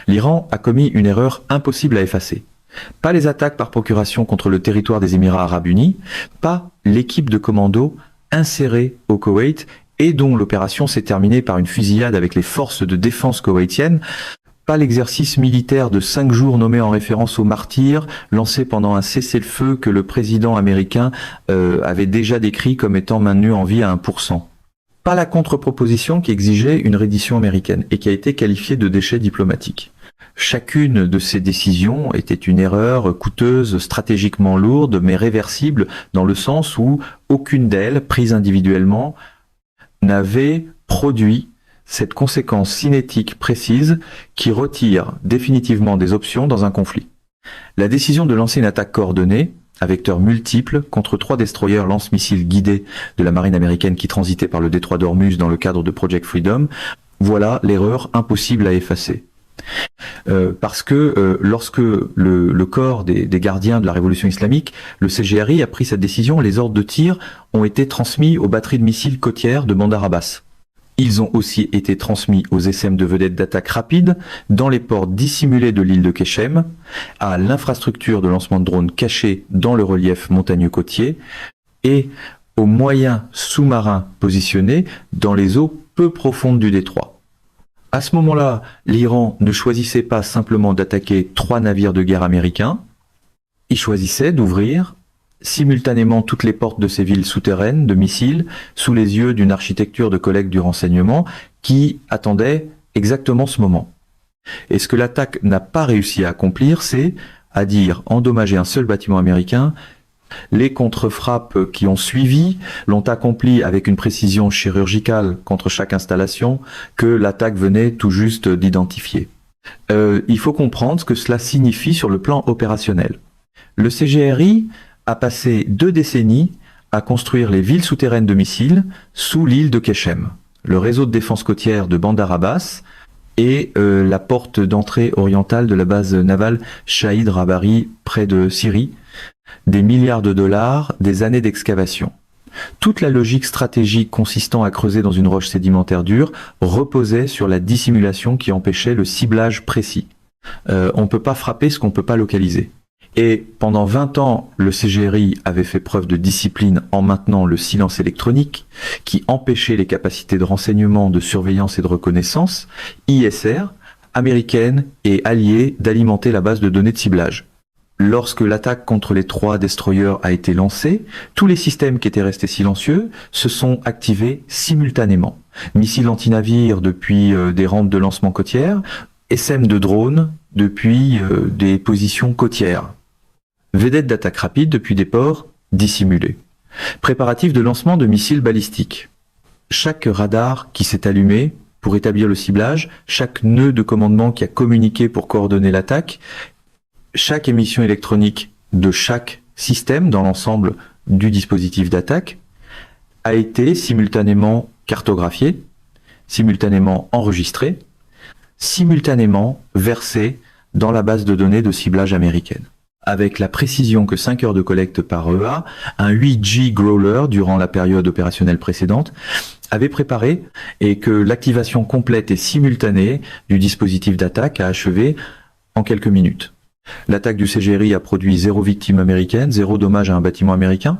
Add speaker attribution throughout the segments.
Speaker 1: L'Iran a commis une erreur impossible à effacer. Pas les attaques par procuration contre le territoire des Émirats arabes unis, pas l'équipe de commando insérée au Koweït et dont l'opération s'est terminée par une fusillade avec les forces de défense koweïtiennes, pas l'exercice militaire de 5 jours nommé en référence aux martyrs, lancé pendant un cessez-le-feu que le président américain avait déjà décrit comme étant maintenu en vie à 1%. Pas la contre-proposition qui exigeait une reddition américaine et qui a été qualifiée de déchet diplomatique. Chacune de ces décisions était une erreur coûteuse, stratégiquement lourde, mais réversible dans le sens où aucune d'elles, prise individuellement, n'avait produit cette conséquence cinétique précise qui retire définitivement des options dans un conflit. La décision de lancer une attaque coordonnée, à vecteurs multiples, contre 3 destroyers lance-missiles guidés de la marine américaine qui transitaient par le détroit d'Ormuz dans le cadre de Project Freedom, voilà l'erreur impossible à effacer. Parce que lorsque le corps des gardiens de la révolution islamique, le CGRI, a pris cette décision, les ordres de tir ont été transmis aux batteries de missiles côtières de Bandar Abbas. Ils ont aussi été transmis aux SM de vedettes d'attaque rapide dans les ports dissimulés de l'île de Keshem, à l'infrastructure de lancement de drones cachée dans le relief montagneux côtier et aux moyens sous-marins positionnés dans les eaux peu profondes du détroit. À ce moment-là, l'Iran ne choisissait pas simplement d'attaquer 3 navires de guerre américains, il choisissait d'ouvrir simultanément toutes les portes de ces villes souterraines de missiles sous les yeux d'une architecture de collègues du renseignement qui attendait exactement ce moment. Et ce que l'attaque n'a pas réussi à accomplir, c'est à dire endommager un seul bâtiment américain. Les contre-frappes qui ont suivi l'ont accompli avec une précision chirurgicale contre chaque installation que l'attaque venait tout juste d'identifier. Il faut comprendre ce que cela signifie sur le plan opérationnel. Le CGRI a passé 2 décennies à construire les villes souterraines de missiles sous l'île de Keshem, le réseau de défense côtière de Bandar Abbas et la porte d'entrée orientale de la base navale Shahid Rabari près de Syrie, des milliards de dollars, des années d'excavation. Toute la logique stratégique consistant à creuser dans une roche sédimentaire dure reposait sur la dissimulation qui empêchait le ciblage précis. On ne peut pas frapper ce qu'on ne peut pas localiser. Et pendant 20 ans, le CGRI avait fait preuve de discipline en maintenant le silence électronique qui empêchait les capacités de renseignement, de surveillance et de reconnaissance, ISR, américaines et alliées, d'alimenter la base de données de ciblage. Lorsque l'attaque contre les 3 destroyers a été lancée, tous les systèmes qui étaient restés silencieux se sont activés simultanément. Missiles anti-navires depuis des rampes de lancement côtières, SM de drones depuis des positions côtières. Vedettes d'attaque rapide depuis des ports dissimulés. Préparatifs de lancement de missiles balistiques. Chaque radar qui s'est allumé pour établir le ciblage, chaque nœud de commandement qui a communiqué pour coordonner l'attaque, chaque émission électronique de chaque système dans l'ensemble du dispositif d'attaque a été simultanément cartographié, simultanément enregistré, simultanément versé dans la base de données de ciblage américaine. Avec la précision que 5 heures de collecte par EA, un 8G Growler durant la période opérationnelle précédente avait préparé et que l'activation complète et simultanée du dispositif d'attaque a achevé en quelques minutes. L'attaque du CGRI a produit 0 victime américaine, 0 dommage à un bâtiment américain.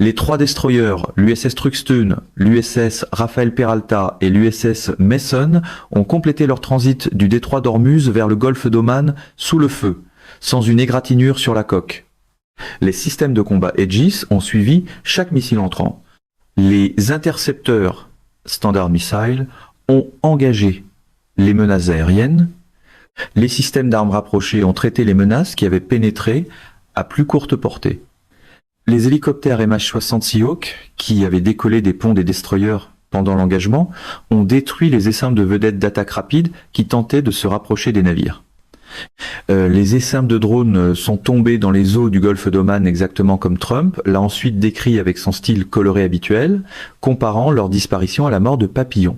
Speaker 1: Les 3 destroyers, l'USS Truxtun, l'USS Rafael Peralta et l'USS Mason, ont complété leur transit du détroit d'Ormuz vers le golfe d'Oman sous le feu, sans une égratignure sur la coque. Les systèmes de combat Aegis ont suivi chaque missile entrant. Les intercepteurs Standard Missile ont engagé les menaces aériennes. Les systèmes d'armes rapprochées ont traité les menaces qui avaient pénétré à plus courte portée. Les hélicoptères MH-60 Seahawk, qui avaient décollé des ponts des destroyers pendant l'engagement, ont détruit les essaims de vedettes d'attaque rapide qui tentaient de se rapprocher des navires. Les essaims de drones sont tombés dans les eaux du golfe d'Oman exactement comme Trump l'a ensuite décrit avec son style coloré habituel, comparant leur disparition à la mort de papillons.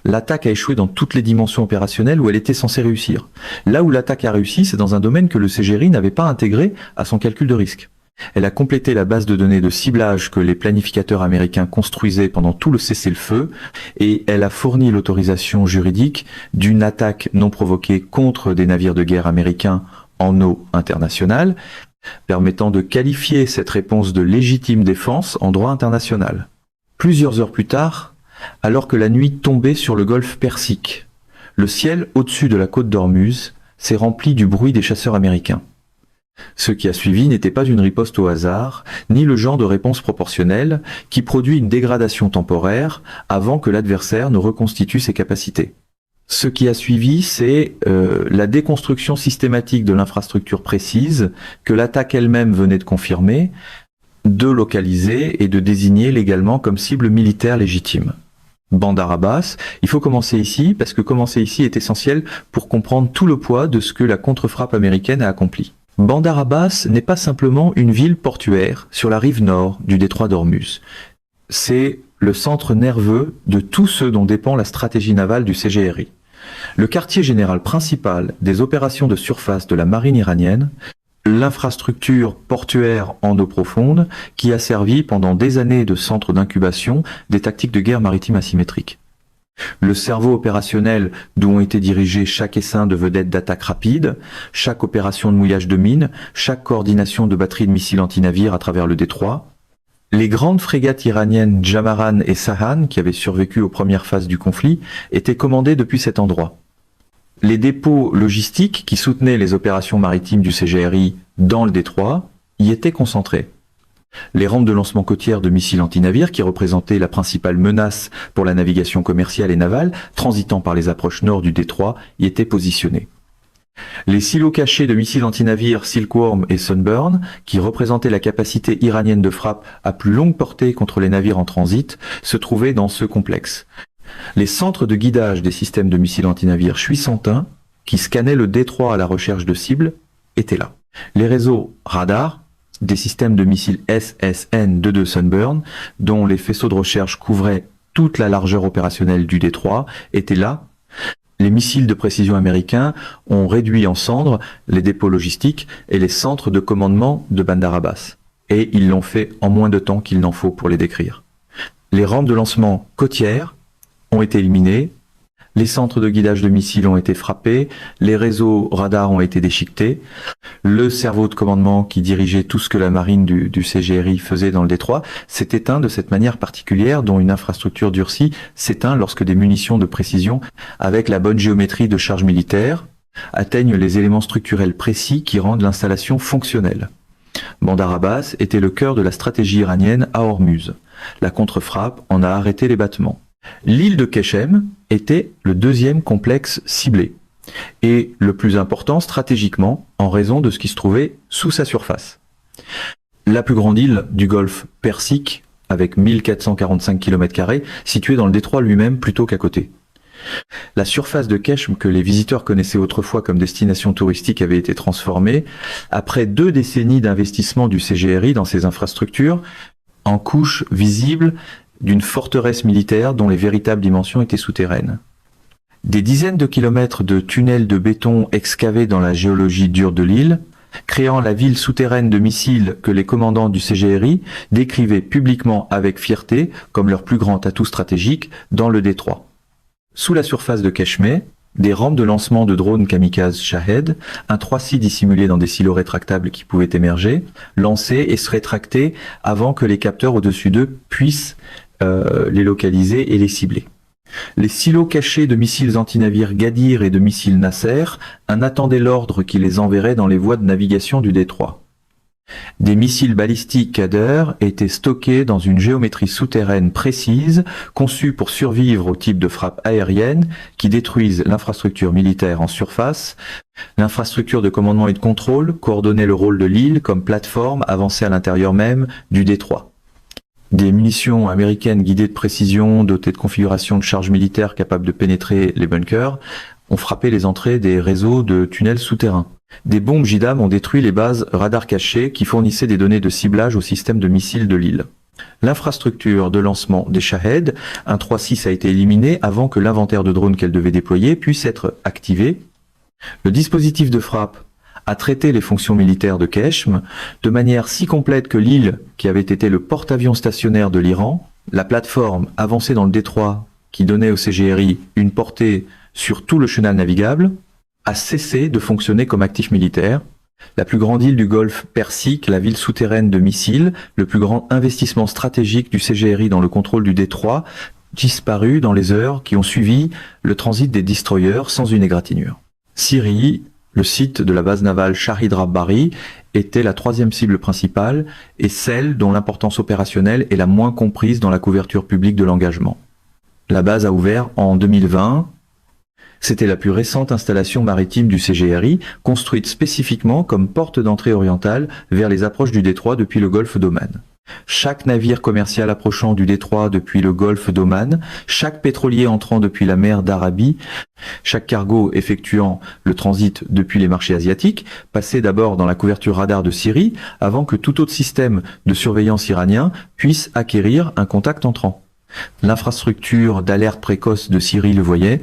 Speaker 1: L'attaque a échoué dans toutes les dimensions opérationnelles où elle était censée réussir. Là où l'attaque a réussi, c'est dans un domaine que le CGRI n'avait pas intégré à son calcul de risque. Elle a complété la base de données de ciblage que les planificateurs américains construisaient pendant tout le cessez-le-feu et elle a fourni l'autorisation juridique d'une attaque non provoquée contre des navires de guerre américains en eau internationale, permettant de qualifier cette réponse de légitime défense en droit international. Plusieurs heures plus tard, alors que la nuit tombait sur le golfe Persique, le ciel au-dessus de la côte d'Ormuz s'est rempli du bruit des chasseurs américains. Ce qui a suivi n'était pas une riposte au hasard, ni le genre de réponse proportionnelle qui produit une dégradation temporaire avant que l'adversaire ne reconstitue ses capacités. Ce qui a suivi, c'est la déconstruction systématique de l'infrastructure précise que l'attaque elle-même venait de confirmer, de localiser et de désigner légalement comme cible militaire légitime. Bandar Abbas, il faut commencer ici, parce que commencer ici est essentiel pour comprendre tout le poids de ce que la contre-frappe américaine a accompli. Bandar Abbas n'est pas simplement une ville portuaire sur la rive nord du détroit d'Ormuz. C'est le centre nerveux de tout ce dont dépend la stratégie navale du CGRI. Le quartier général principal des opérations de surface de la marine iranienne, l'infrastructure portuaire en eau profonde qui a servi pendant des années de centre d'incubation des tactiques de guerre maritime asymétriques. Le cerveau opérationnel d'où ont été dirigés chaque essaim de vedettes d'attaque rapide, chaque opération de mouillage de mines, chaque coordination de batteries de missiles antinavires à travers le détroit. Les grandes frégates iraniennes Jamaran et Sahan, qui avaient survécu aux premières phases du conflit, étaient commandées depuis cet endroit. Les dépôts logistiques qui soutenaient les opérations maritimes du CGRI dans le détroit y étaient concentrés. Les rampes de lancement côtières de missiles antinavires, qui représentaient la principale menace pour la navigation commerciale et navale, transitant par les approches nord du détroit, y étaient positionnées. Les silos cachés de missiles antinavires Silkworm et Sunburn, qui représentaient la capacité iranienne de frappe à plus longue portée contre les navires en transit, se trouvaient dans ce complexe. Les centres de guidage des systèmes de missiles antinavires Chuisantin, qui scannaient le détroit à la recherche de cibles, étaient là. Les réseaux radars, des systèmes de missiles SSN-22 Sunburn, dont les faisceaux de recherche couvraient toute la largeur opérationnelle du détroit, étaient là. Les missiles de précision américains ont réduit en cendres les dépôts logistiques et les centres de commandement de Bandar Abbas. Et ils l'ont fait en moins de temps qu'il n'en faut pour les décrire. Les rampes de lancement côtières ont été éliminées, les centres de guidage de missiles ont été frappés, les réseaux radars ont été déchiquetés, le cerveau de commandement qui dirigeait tout ce que la marine du CGRI faisait dans le détroit s'est éteint de cette manière particulière dont une infrastructure durcie s'éteint lorsque des munitions de précision, avec la bonne géométrie de charge militaire, atteignent les éléments structurels précis qui rendent l'installation fonctionnelle. Bandar Abbas était le cœur de la stratégie iranienne à Ormuz. La contre-frappe en a arrêté les battements. L'île de Keshem était le deuxième complexe ciblé, et le plus important stratégiquement en raison de ce qui se trouvait sous sa surface. La plus grande île du golfe Persique, avec 1445 km², située dans le détroit lui-même plutôt qu'à côté. La surface de Keshem que les visiteurs connaissaient autrefois comme destination touristique avait été transformée, après 2 décennies d'investissement du CGRI dans ses infrastructures, en couche visible d'une forteresse militaire dont les véritables dimensions étaient souterraines. Des dizaines de kilomètres de tunnels de béton excavés dans la géologie dure de l'île, créant la ville souterraine de missiles que les commandants du CGRI décrivaient publiquement avec fierté comme leur plus grand atout stratégique dans le détroit. Sous la surface de Keshmeh, des rampes de lancement de drones kamikazes Shahed, un 3-6 dissimulé dans des silos rétractables qui pouvaient émerger, lancer et se rétracter avant que les capteurs au-dessus d'eux puissent les localiser et les cibler. Les silos cachés de missiles antinavires Gadir et de missiles Nasser en attendaient l'ordre qui les enverrait dans les voies de navigation du détroit. Des missiles balistiques Qader étaient stockés dans une géométrie souterraine précise, conçue pour survivre au type de frappe aérienne qui détruisent l'infrastructure militaire en surface. L'infrastructure de commandement et de contrôle coordonnait le rôle de l'île comme plateforme avancée à l'intérieur même du détroit. Des munitions américaines guidées de précision, dotées de configurations de charge militaire capables de pénétrer les bunkers, ont frappé les entrées des réseaux de tunnels souterrains. Des bombes JDAM ont détruit les bases radar cachées qui fournissaient des données de ciblage au système de missiles de l'île. L'infrastructure de lancement des Shahed, un 3-6 a été éliminé avant que l'inventaire de drones qu'elle devait déployer puisse être activé. Le dispositif de frappe a traité les fonctions militaires de Keshm de manière si complète que l'île, qui avait été le porte-avions stationnaire de l'Iran, la plateforme avancée dans le détroit qui donnait au CGRI une portée sur tout le chenal navigable, a cessé de fonctionner comme actif militaire. La plus grande île du Golfe Persique, la ville souterraine de missiles, le plus grand investissement stratégique du CGRI dans le contrôle du détroit, disparu dans les heures qui ont suivi le transit des destroyers sans une égratignure. Syrie, le site de la base navale Shahid Rabbari, était la troisième cible principale et celle dont l'importance opérationnelle est la moins comprise dans la couverture publique de l'engagement. La base a ouvert en 2020. C'était la plus récente installation maritime du CGRI, construite spécifiquement comme porte d'entrée orientale vers les approches du détroit depuis le golfe d'Oman. Chaque navire commercial approchant du détroit depuis le golfe d'Oman, chaque pétrolier entrant depuis la mer d'Arabie, chaque cargo effectuant le transit depuis les marchés asiatiques, passait d'abord dans la couverture radar de Syrie avant que tout autre système de surveillance iranien puisse acquérir un contact entrant. L'infrastructure d'alerte précoce de Syrie le voyait.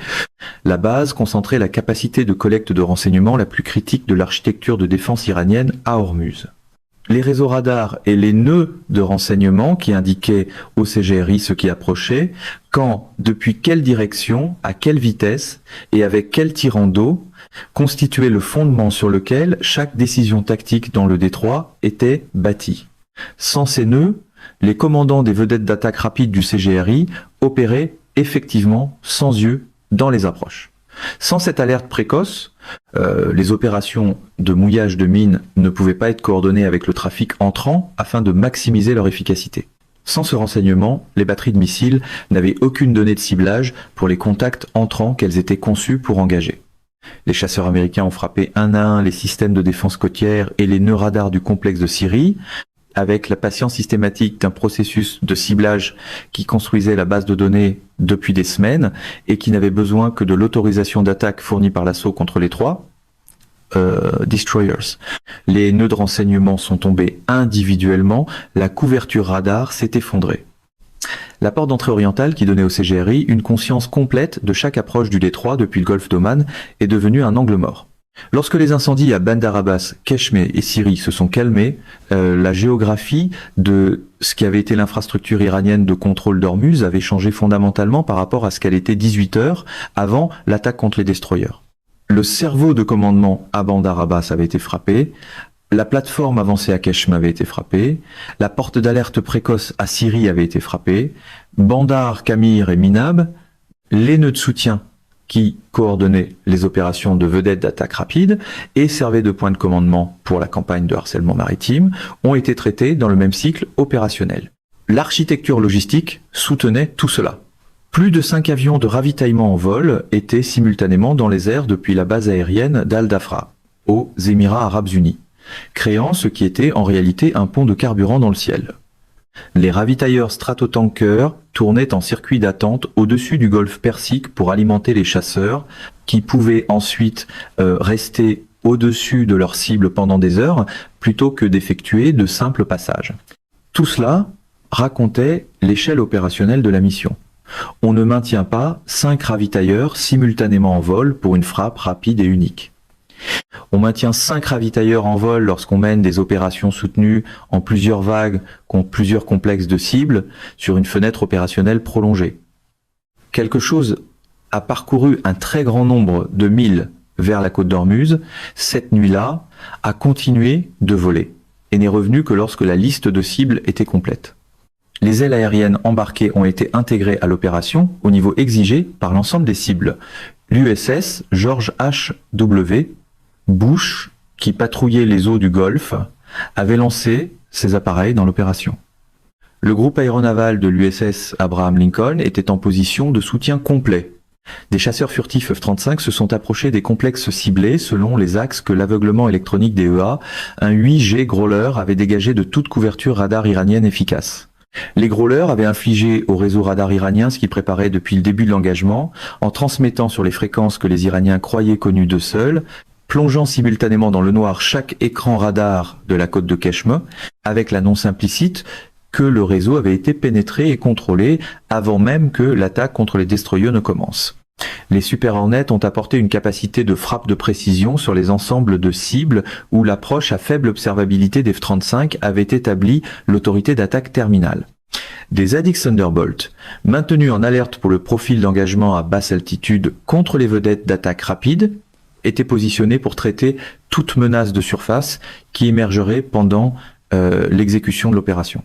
Speaker 1: La base concentrait la capacité de collecte de renseignements la plus critique de l'architecture de défense iranienne à Hormuz. Les réseaux radars et les nœuds de renseignement qui indiquaient au CGRI ce qui approchait, quand, depuis quelle direction, à quelle vitesse et avec quel tirant d'eau, constituaient le fondement sur lequel chaque décision tactique dans le détroit était bâtie. Sans ces nœuds, les commandants des vedettes d'attaque rapide du CGRI opéraient effectivement sans yeux dans les approches. Sans cette alerte précoce, les opérations de mouillage de mines ne pouvaient pas être coordonnées avec le trafic entrant afin de maximiser leur efficacité. Sans ce renseignement, les batteries de missiles n'avaient aucune donnée de ciblage pour les contacts entrants qu'elles étaient conçues pour engager. Les chasseurs américains ont frappé un à un les systèmes de défense côtière et les nœuds radars du complexe de Syrie, avec la patience systématique d'un processus de ciblage qui construisait la base de données depuis des semaines et qui n'avait besoin que de l'autorisation d'attaque fournie par l'assaut contre les trois destroyers. Les nœuds de renseignement sont tombés individuellement, la couverture radar s'est effondrée. La porte d'entrée orientale qui donnait au CGRI une conscience complète de chaque approche du détroit depuis le golfe d'Oman est devenue un angle mort. Lorsque les incendies à Bandar Abbas, Keshmé et Syrie se sont calmés, la géographie de ce qui avait été l'infrastructure iranienne de contrôle d'Ormuz avait changé fondamentalement par rapport à ce qu'elle était 18 heures avant l'attaque contre les destroyers. Le cerveau de commandement à Bandar Abbas avait été frappé, la plateforme avancée à Keshmé avait été frappée, la porte d'alerte précoce à Syrie avait été frappée, Bandar, Kamir et Minab, les nœuds de soutien qui coordonnaient les opérations de vedettes d'attaque rapide et servaient de point de commandement pour la campagne de harcèlement maritime, ont été traités dans le même cycle opérationnel. L'architecture logistique soutenait tout cela. Plus de 5 avions de ravitaillement en vol étaient simultanément dans les airs depuis la base aérienne d'Al-Dafra, aux Émirats Arabes Unis, créant ce qui était en réalité un pont de carburant dans le ciel. Les ravitailleurs stratotankers tournaient en circuit d'attente au-dessus du golfe Persique pour alimenter les chasseurs qui pouvaient ensuite rester au-dessus de leur cible pendant des heures plutôt que d'effectuer de simples passages. Tout cela racontait l'échelle opérationnelle de la mission. On ne maintient pas 5 ravitailleurs simultanément en vol pour une frappe rapide et unique. On maintient 5 ravitailleurs en vol lorsqu'on mène des opérations soutenues en plusieurs vagues contre plusieurs complexes de cibles sur une fenêtre opérationnelle prolongée. Quelque chose a parcouru un très grand nombre de milles vers la côte d'Ormuz, cette nuit-là a continué de voler et n'est revenu que lorsque la liste de cibles était complète. Les ailes aériennes embarquées ont été intégrées à l'opération au niveau exigé par l'ensemble des cibles. L'USS George H.W. Bush, qui patrouillait les eaux du Golfe, avait lancé ses appareils dans l'opération. Le groupe aéronaval de l'USS Abraham Lincoln était en position de soutien complet. Des chasseurs furtifs F-35 se sont approchés des complexes ciblés selon les axes que l'aveuglement électronique des EA, un 8G Growler avait dégagé de toute couverture radar iranienne efficace. Les Growlers avaient infligé au réseau radar iranien ce qu'ils préparaient depuis le début de l'engagement, en transmettant sur les fréquences que les Iraniens croyaient connues d'eux seuls, plongeant simultanément dans le noir chaque écran radar de la côte de Keshmé, avec l'annonce implicite que le réseau avait été pénétré et contrôlé avant même que l'attaque contre les destroyers ne commence. Les Super Hornets ont apporté une capacité de frappe de précision sur les ensembles de cibles où l'approche à faible observabilité des F-35 avait établi l'autorité d'attaque terminale. Des ZX Thunderbolt, maintenus en alerte pour le profil d'engagement à basse altitude contre les vedettes d'attaque rapide, étaient positionnés pour traiter toute menace de surface qui émergerait pendant l'exécution de l'opération.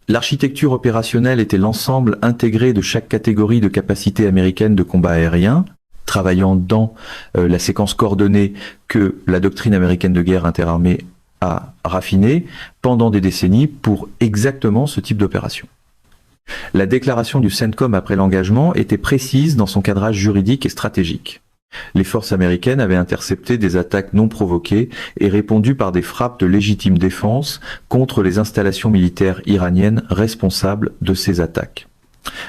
Speaker 1: L'architecture opérationnelle était l'ensemble intégré de chaque catégorie de capacité américaine de combat aérien, travaillant dans la séquence coordonnée que la doctrine américaine de guerre interarmée a raffinée pendant des décennies pour exactement ce type d'opération. La déclaration du CENTCOM après l'engagement était précise dans son cadrage juridique et stratégique. Les forces américaines avaient intercepté des attaques non provoquées et répondu par des frappes de légitime défense contre les installations militaires iraniennes responsables de ces attaques.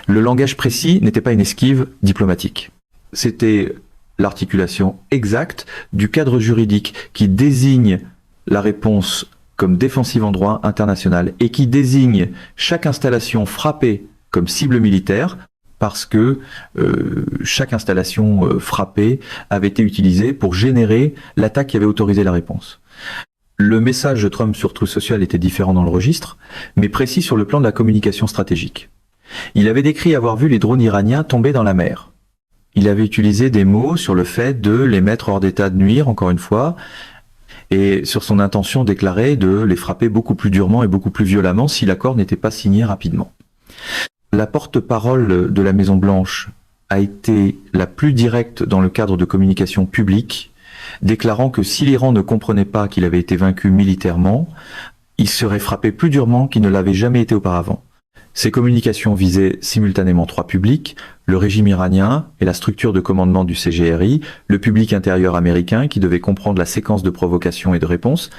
Speaker 1: Le langage précis n'était pas une esquive diplomatique. C'était l'articulation exacte du cadre juridique qui désigne la réponse comme défensive en droit international et qui désigne chaque installation frappée comme cible militaire, parce que chaque installation frappée avait été utilisée pour générer l'attaque qui avait autorisé la réponse. Le message de Trump sur Truth Social était différent dans le registre, mais précis sur le plan de la communication stratégique. Il avait décrit avoir vu les drones iraniens tomber dans la mer. Il avait utilisé des mots sur le fait de les mettre hors d'état de nuire, encore une fois, et sur son intention déclarée de les frapper beaucoup plus durement et beaucoup plus violemment si l'accord n'était pas signé rapidement. La porte-parole de la Maison-Blanche a été la plus directe dans le cadre de communication publique, déclarant que si l'Iran ne comprenait pas qu'il avait été vaincu militairement, il serait frappé plus durement qu'il ne l'avait jamais été auparavant. Ces communications visaient simultanément trois publics, le régime iranien et la structure de commandement du CGRI, le public intérieur américain qui devait comprendre la séquence de provocation et de réponse,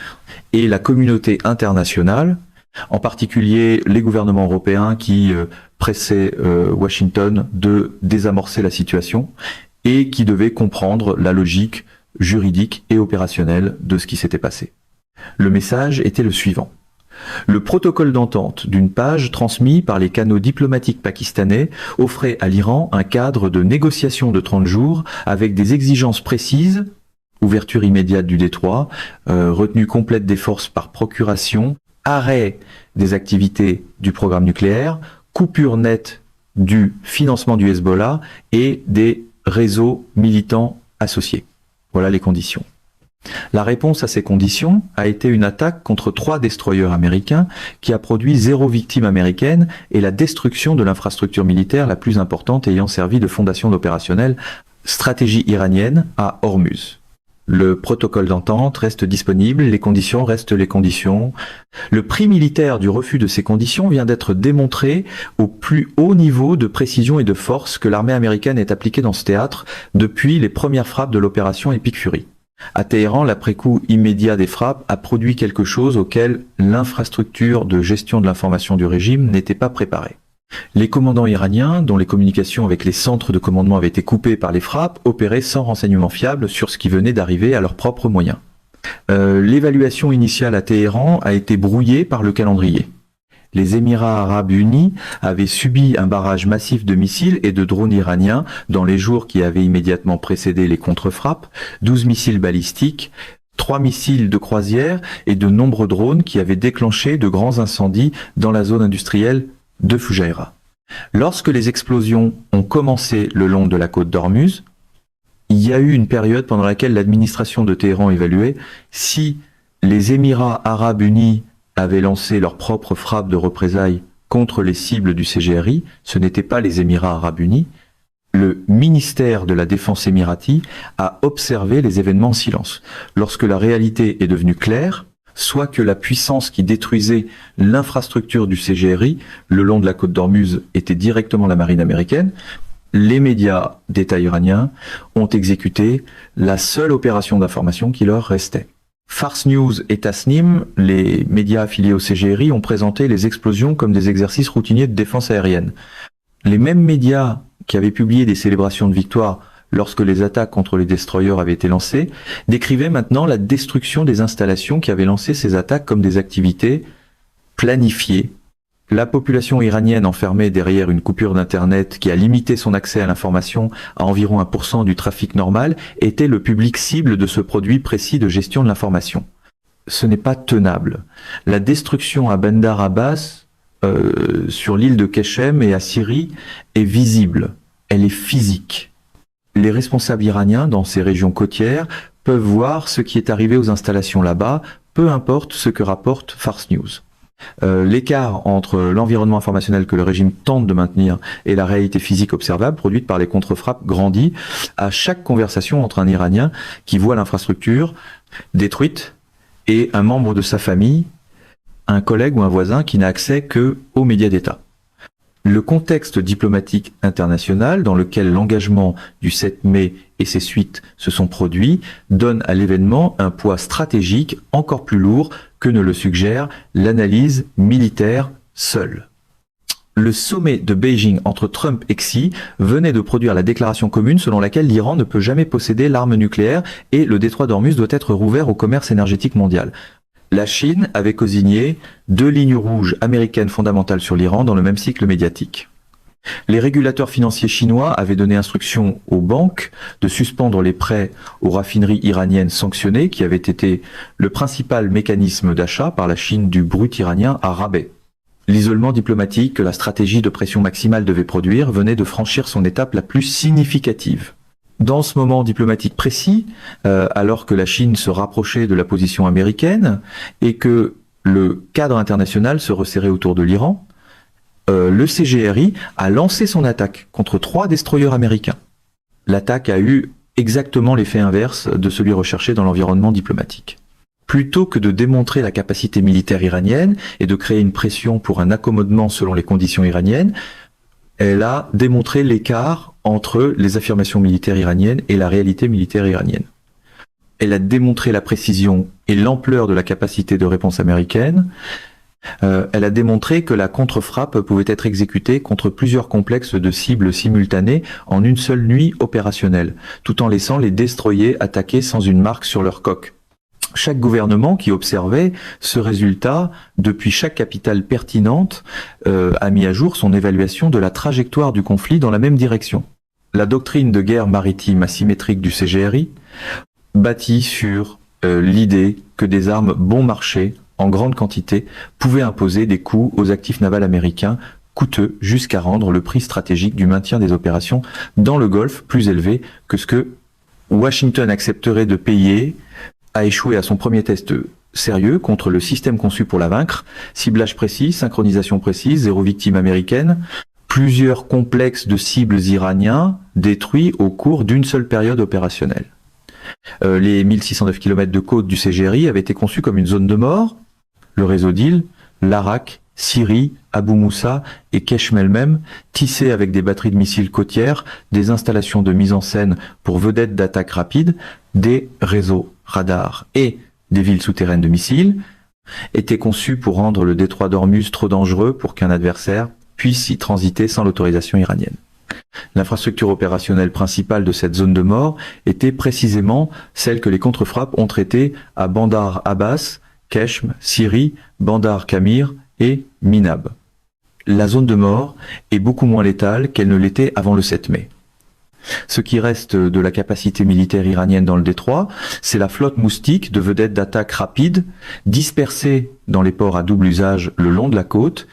Speaker 1: et la communauté internationale, en particulier les gouvernements européens qui pressaient Washington de désamorcer la situation et qui devaient comprendre la logique juridique et opérationnelle de ce qui s'était passé. Le message était le suivant. Le protocole d'entente d'une page transmis par les canaux diplomatiques pakistanais offrait à l'Iran un cadre de négociation de 30 jours avec des exigences précises, ouverture immédiate du détroit, retenue complète des forces par procuration, arrêt des activités du programme nucléaire, coupure nette du financement du Hezbollah et des réseaux militants associés. Voilà les conditions. La réponse à ces conditions a été une attaque contre 3 destroyers américains qui a produit 0 victime américaine et la destruction de l'infrastructure militaire la plus importante ayant servi de fondation opérationnelle stratégie iranienne à Hormuz. Le protocole d'entente reste disponible, les conditions restent les conditions. Le prix militaire du refus de ces conditions vient d'être démontré au plus haut niveau de précision et de force que l'armée américaine ait appliqué dans ce théâtre depuis les premières frappes de l'opération Epic Fury. À Téhéran, l'après-coup immédiat des frappes a produit quelque chose auquel l'infrastructure de gestion de l'information du régime n'était pas préparée. Les commandants iraniens, dont les communications avec les centres de commandement avaient été coupées par les frappes, opéraient sans renseignement fiable sur ce qui venait d'arriver à leurs propres moyens. L'évaluation initiale à Téhéran a été brouillée par le calendrier. Les Émirats arabes unis avaient subi un barrage massif de missiles et de drones iraniens dans les jours qui avaient immédiatement précédé les contre-frappes, 12 missiles balistiques, 3 missiles de croisière et de nombreux drones qui avaient déclenché de grands incendies dans la zone industrielle de Fujairah. Lorsque les explosions ont commencé le long de la côte d'Ormuz, il y a eu une période pendant laquelle l'administration de Téhéran évaluait si les Émirats arabes unis avaient lancé leur propre frappe de représailles contre les cibles du CGRI, ce n'étaient pas les Émirats arabes unis. Le ministère de la Défense émirati a observé les événements en silence. Lorsque la réalité est devenue claire, soit que la puissance qui détruisait l'infrastructure du CGRI le long de la côte d'Ormuz était directement la marine américaine, les médias d'État iraniens ont exécuté la seule opération d'information qui leur restait. Fars News et Tasnim, les médias affiliés au CGRI, ont présenté les explosions comme des exercices routiniers de défense aérienne. Les mêmes médias qui avaient publié des célébrations de victoire lorsque les attaques contre les destroyers avaient été lancées, décrivaient maintenant la destruction des installations qui avaient lancé ces attaques comme des activités planifiées La population iranienne enfermée derrière une coupure d'Internet qui a limité son accès à l'information à environ 1% du trafic normal était le public cible de ce produit précis de gestion de l'information. Ce n'est pas tenable. La destruction à Bandar Abbas, sur l'île de Keshem et à Syrie, est visible. Elle est physique. Les responsables iraniens dans ces régions côtières peuvent voir ce qui est arrivé aux installations là-bas, peu importe ce que rapporte Fars News. L'écart entre l'environnement informationnel que le régime tente de maintenir et la réalité physique observable produite par les contre-frappes grandit à chaque conversation entre un Iranien qui voit l'infrastructure détruite et un membre de sa famille, un collègue ou un voisin qui n'a accès que aux médias d'État. Le contexte diplomatique international dans lequel l'engagement du 7 mai et ses suites se sont produits donne à l'événement un poids stratégique encore plus lourd que ne le suggère l'analyse militaire seule. Le sommet de Beijing entre Trump et Xi venait de produire la déclaration commune selon laquelle l'Iran ne peut jamais posséder l'arme nucléaire et le détroit d'Ormuz doit être rouvert au commerce énergétique mondial. La Chine avait cosigné 2 lignes rouges américaines fondamentales sur l'Iran dans le même cycle médiatique. Les régulateurs financiers chinois avaient donné instruction aux banques de suspendre les prêts aux raffineries iraniennes sanctionnées qui avaient été le principal mécanisme d'achat par la Chine du brut iranien à rabais. L'isolement diplomatique que la stratégie de pression maximale devait produire venait de franchir son étape la plus significative. Dans ce moment diplomatique précis, alors que la Chine se rapprochait de la position américaine et que le cadre international se resserrait autour de l'Iran, le CGRI a lancé son attaque contre 3 destroyers américains. L'attaque a eu exactement l'effet inverse de celui recherché dans l'environnement diplomatique. Plutôt que de démontrer la capacité militaire iranienne et de créer une pression pour un accommodement selon les conditions iraniennes, elle a démontré l'écart entre les affirmations militaires iraniennes et la réalité militaire iranienne. Elle a démontré la précision et l'ampleur de la capacité de réponse américaine. Elle a démontré que la contre-frappe pouvait être exécutée contre plusieurs complexes de cibles simultanées en une seule nuit opérationnelle, tout en laissant les destroyers attaquer sans une marque sur leur coque. Chaque gouvernement qui observait ce résultat, depuis chaque capitale pertinente, a mis à jour son évaluation de la trajectoire du conflit dans la même direction. La doctrine de guerre maritime asymétrique du CGRI, bâtie sur l'idée que des armes bon marché, en grande quantité, pouvaient imposer des coûts aux actifs navals américains coûteux jusqu'à rendre le prix stratégique du maintien des opérations dans le Golfe plus élevé que ce que Washington accepterait de payer a échoué à son premier test sérieux contre le système conçu pour la vaincre, ciblage précis, synchronisation précise, 0 victime américaine, plusieurs complexes de cibles iraniens détruits au cours d'une seule période opérationnelle. Les 1609 km de côte du CGRI avaient été conçus comme une zone de mort. Le réseau d'îles, l'Arak, Syrie, Abu Moussa et Keshem elle-même, tissés avec des batteries de missiles côtières, des installations de mise en scène pour vedettes d'attaque rapide, des réseaux radars et des villes souterraines de missiles, étaient conçus pour rendre le détroit d'Ormuz trop dangereux pour qu'un adversaire puisse y transiter sans l'autorisation iranienne. L'infrastructure opérationnelle principale de cette zone de mort était précisément celle que les contre-frappes ont traitée à Bandar Abbas, Keshem, Syrie, Bandar Kamir et Minab. La zone de mort est beaucoup moins létale qu'elle ne l'était avant le 7 mai. Ce qui reste de la capacité militaire iranienne dans le détroit, c'est la flotte moustique de vedettes d'attaque rapide, dispersée dans les ports à double usage le long de la côte,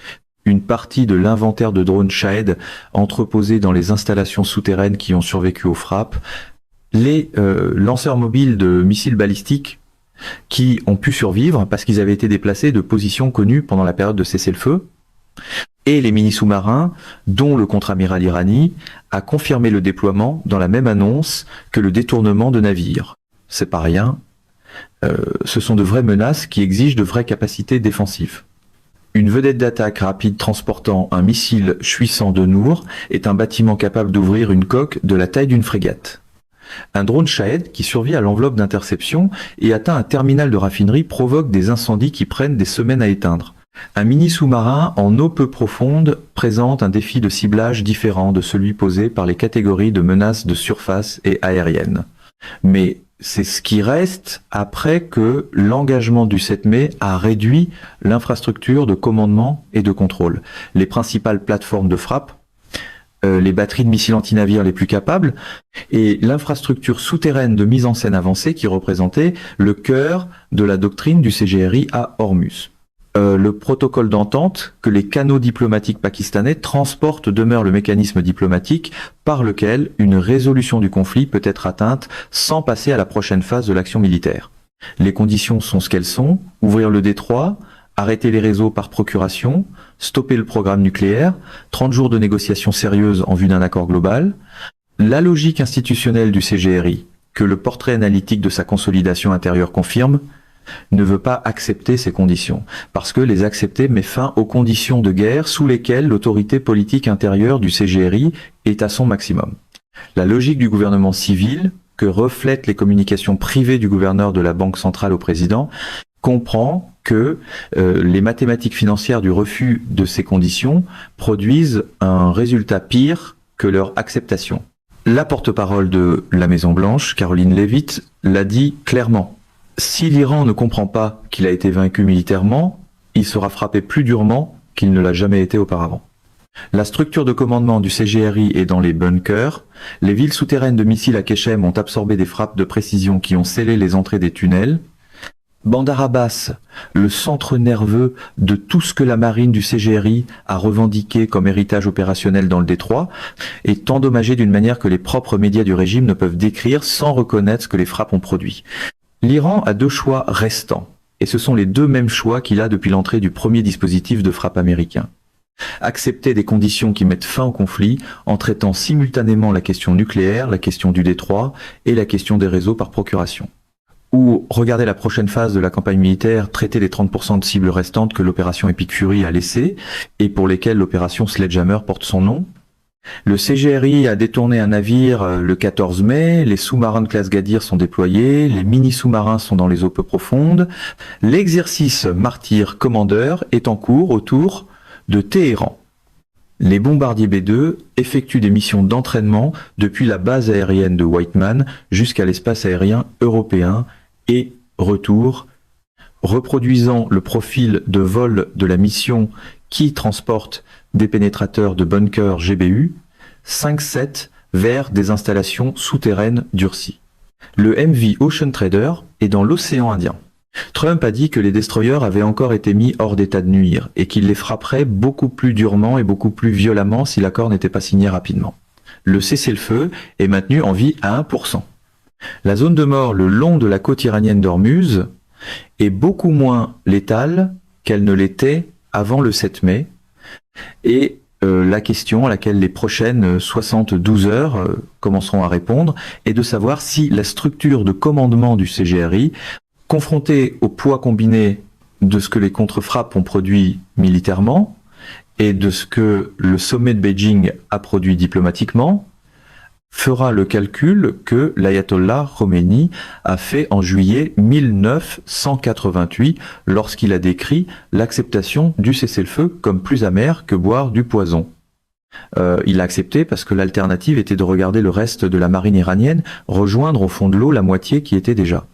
Speaker 1: une partie de l'inventaire de drones Shahed entreposés dans les installations souterraines qui ont survécu aux frappes, les lanceurs mobiles de missiles balistiques qui ont pu survivre parce qu'ils avaient été déplacés de positions connues pendant la période de cessez-le-feu, et les mini-sous-marins dont le contre-amiral Irani a confirmé le déploiement dans la même annonce que le détournement de navires. C'est pas rien, ce sont de vraies menaces qui exigent de vraies capacités défensives. Une vedette d'attaque rapide transportant un missile Chuissan de Nour est un bâtiment capable d'ouvrir une coque de la taille d'une frégate. Un drone Shahed qui survit à l'enveloppe d'interception et atteint un terminal de raffinerie provoque des incendies qui prennent des semaines à éteindre. Un mini-sous-marin en eau peu profonde présente un défi de ciblage différent de celui posé par les catégories de menaces de surface et aériennes. Mais c'est ce qui reste après que l'engagement du 7 mai a réduit l'infrastructure de commandement et de contrôle. Les principales plateformes de frappe, les batteries de missiles anti-navires les plus capables, et l'infrastructure souterraine de mise en scène avancée qui représentait le cœur de la doctrine du CGRI à Hormuz. Le protocole d'entente que les canaux diplomatiques pakistanais transportent demeure le mécanisme diplomatique par lequel une résolution du conflit peut être atteinte sans passer à la prochaine phase de l'action militaire. Les conditions sont ce qu'elles sont: ouvrir le détroit, arrêter les réseaux par procuration, stopper le programme nucléaire, 30 jours de négociations sérieuses en vue d'un accord global. La logique institutionnelle du CGRI, que le portrait analytique de sa consolidation intérieure confirme, ne veut pas accepter ces conditions, parce que les accepter met fin aux conditions de guerre sous lesquelles l'autorité politique intérieure du CGRI est à son maximum. La logique du gouvernement civil, que reflètent les communications privées du gouverneur de la Banque centrale au président, comprend que les mathématiques financières du refus de ces conditions produisent un résultat pire que leur acceptation. La porte-parole de la Maison-Blanche, Caroline Leavitt, l'a dit clairement. Si l'Iran ne comprend pas qu'il a été vaincu militairement, il sera frappé plus durement qu'il ne l'a jamais été auparavant. La structure de commandement du CGRI est dans les bunkers. Les villes souterraines de missiles à Keshem ont absorbé des frappes de précision qui ont scellé les entrées des tunnels. Bandar Abbas, le centre nerveux de tout ce que la marine du CGRI a revendiqué comme héritage opérationnel dans le détroit, est endommagé d'une manière que les propres médias du régime ne peuvent décrire sans reconnaître ce que les frappes ont produit. L'Iran a deux choix restants, et ce sont les deux mêmes choix qu'il a depuis l'entrée du premier dispositif de frappe américain. Accepter des conditions qui mettent fin au conflit en traitant simultanément la question nucléaire, la question du détroit et la question des réseaux par procuration. Ou regarder la prochaine phase de la campagne militaire, traiter les 30% de cibles restantes que l'opération Epic Fury a laissées et pour lesquelles l'opération Sledgehammer porte son nom. Le CGRI a détourné un navire le 14 mai, les sous-marins de classe Gadir sont déployés, les mini-sous-marins sont dans les eaux peu profondes. L'exercice Martyr Commander est en cours autour de Téhéran. Les bombardiers B-2 effectuent des missions d'entraînement depuis la base aérienne de Whiteman jusqu'à l'espace aérien européen et retour, reproduisant le profil de vol de la mission qui transporte des pénétrateurs de bunkers GBU 5-7 vers des installations souterraines durcies. Le MV Ocean Trader est dans l'océan Indien. Trump a dit que les destroyers avaient encore été mis hors d'état de nuire et qu'il les frapperait beaucoup plus durement et beaucoup plus violemment si l'accord n'était pas signé rapidement. Le cessez-le-feu est maintenu en vie à 1%. La zone de mort le long de la côte iranienne d'Ormuz est beaucoup moins létale qu'elle ne l'était avant le 7 mai. Et la question à laquelle les prochaines 72 heures commenceront à répondre est de savoir si la structure de commandement du CGRI, confrontée au poids combiné de ce que les contre-frappes ont produit militairement et de ce que le sommet de Beijing a produit diplomatiquement, fera le calcul que l'ayatollah Khomeini a fait en juillet 1988 lorsqu'il a décrit l'acceptation du cessez-le-feu comme plus amer que boire du poison. Il a accepté parce que l'alternative était de regarder le reste de la marine iranienne rejoindre au fond de l'eau la moitié qui était déjà.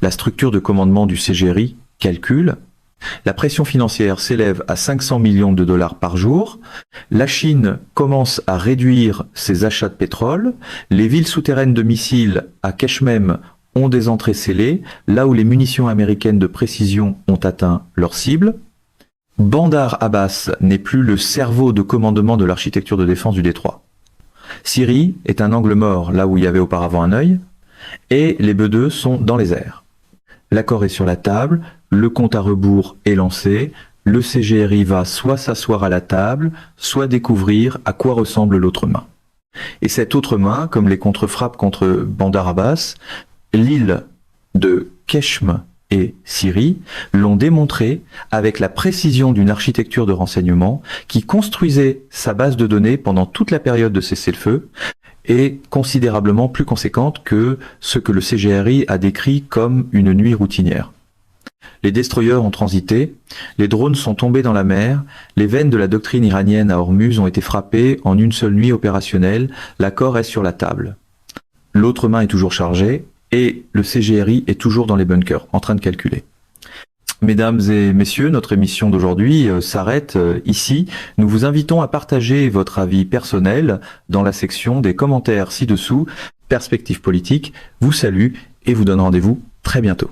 Speaker 1: La structure de commandement du CGRI calcule. La pression financière s'élève à 500 millions de dollars par jour. La Chine commence à réduire ses achats de pétrole. Les villes souterraines de missiles à Keshmem ont des entrées scellées, là où les munitions américaines de précision ont atteint leur cible. Bandar Abbas n'est plus le cerveau de commandement de l'architecture de défense du détroit. Syrie est un angle mort, là où il y avait auparavant un œil, et les B-2 sont dans les airs. L'accord est sur la table, le compte à rebours est lancé, le CGRI va soit s'asseoir à la table, soit découvrir à quoi ressemble l'autre main. Et cette autre main, comme les contre-frappes contre Bandar Abbas, l'île de Keshm et Syrie l'ont démontré avec la précision d'une architecture de renseignement qui construisait sa base de données pendant toute la période de cessez-le-feu est considérablement plus conséquente que ce que le CGRI a décrit comme une nuit routinière. Les destroyers ont transité, les drones sont tombés dans la mer, les veines de la doctrine iranienne à Hormuz ont été frappées en une seule nuit opérationnelle, l'accord est sur la table. L'autre main est toujours chargée, et le CGRI est toujours dans les bunkers, en train de calculer. Mesdames et messieurs, notre émission d'aujourd'hui s'arrête ici. Nous vous invitons à partager votre avis personnel dans la section des commentaires ci-dessous. Perspective politique vous salue et vous donne rendez-vous très bientôt.